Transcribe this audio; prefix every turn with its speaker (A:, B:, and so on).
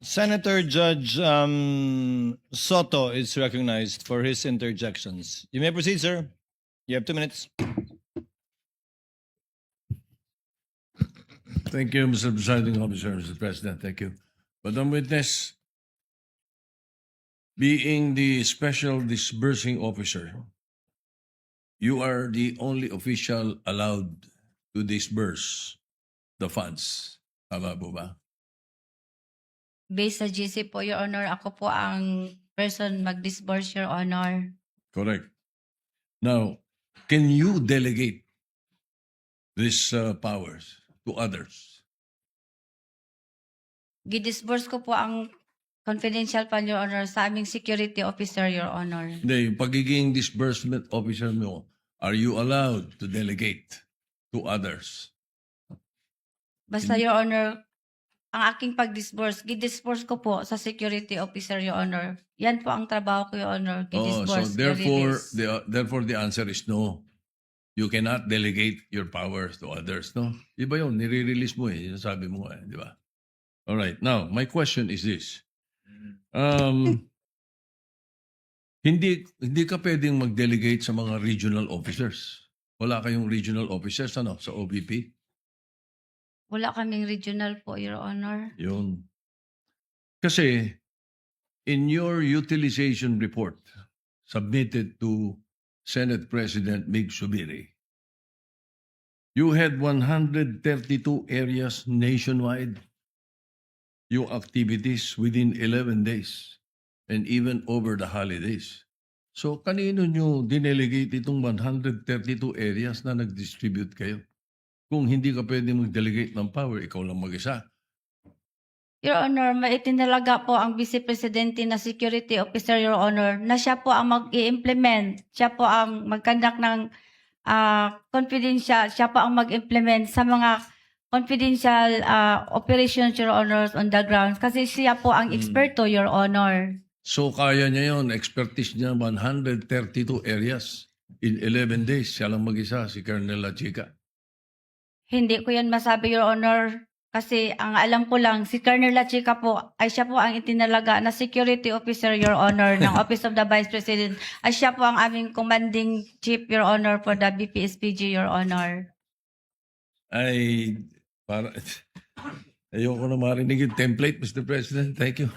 A: Senator Judge Soto is recognized for his interjections. You may proceed, sir. You have 2 minutes.
B: Thank you, Mr. Presiding Officer, Mr. President. Thank you. Madam Witness, being the Special Disbursing Officer, you are the only official allowed to disburse the funds. Tama po ba?
C: Based sa GC po, Your Honor, ako po ang person mag-disburse, Your Honor.
B: Correct. Now, can you delegate these powers to others?
C: Gidisburse ko po ang confidential fund, Your Honor, sa aming security officer, Your Honor.
B: Hindi, yung pagiging disbursement officer mo, are you allowed to delegate to others?
C: Basta, Your Honor, ang aking pag-disburse, gidisburse ko po sa security officer, Your Honor. Yan po ang trabaho ko, Your Honor.
B: Oh, so
C: Gidisburse,
B: therefore the answer is no. You cannot delegate your powers to others, no? Iba yun, nire-release mo eh, sabi mo eh, di ba? All right, now, my question is this. Hindi ka pwedeng mag-delegate sa mga regional officers. Wala kayong regional officers, ano, sa OBP?
C: Wala kaming regional po, Your Honor.
B: Yun. Kasi, in your utilization report submitted to Senate President Mig Subiri, you had 132 areas nationwide. Yung activities within 11 days and even over the holidays. So, kanino nyo dinelegate itong 132 areas na nag-distribute kayo? Kung hindi ka pwede mag-delegate ng power, ikaw lang mag-isa.
C: Your Honor, maitinalaga po ang Vice Presidente na Security Officer, Your Honor, na siya po ang mag-i-implement. Siya po ang mag-conduct ng confidential, siya po ang mag-implement sa mga confidential operations, Your Honor, on the ground. Kasi siya po ang eksperto, Your Honor.
B: So, kaya niya yon, expertise niya 132 areas in 11 days. Siya lang mag-isa, si Colonel La Chica.
C: Hindi ko yan masabi, Your Honor. Kasi ang alam ko lang, si Colonel La Chica po, ay siya po ang itinalaga na security officer, Your Honor, ng Office of the Vice President. Ay siya po ang aming commanding chief, Your Honor, for the BPSPG, Your Honor.
B: Ay, para, ayoko na marinig yung template, Mr. President. Thank you.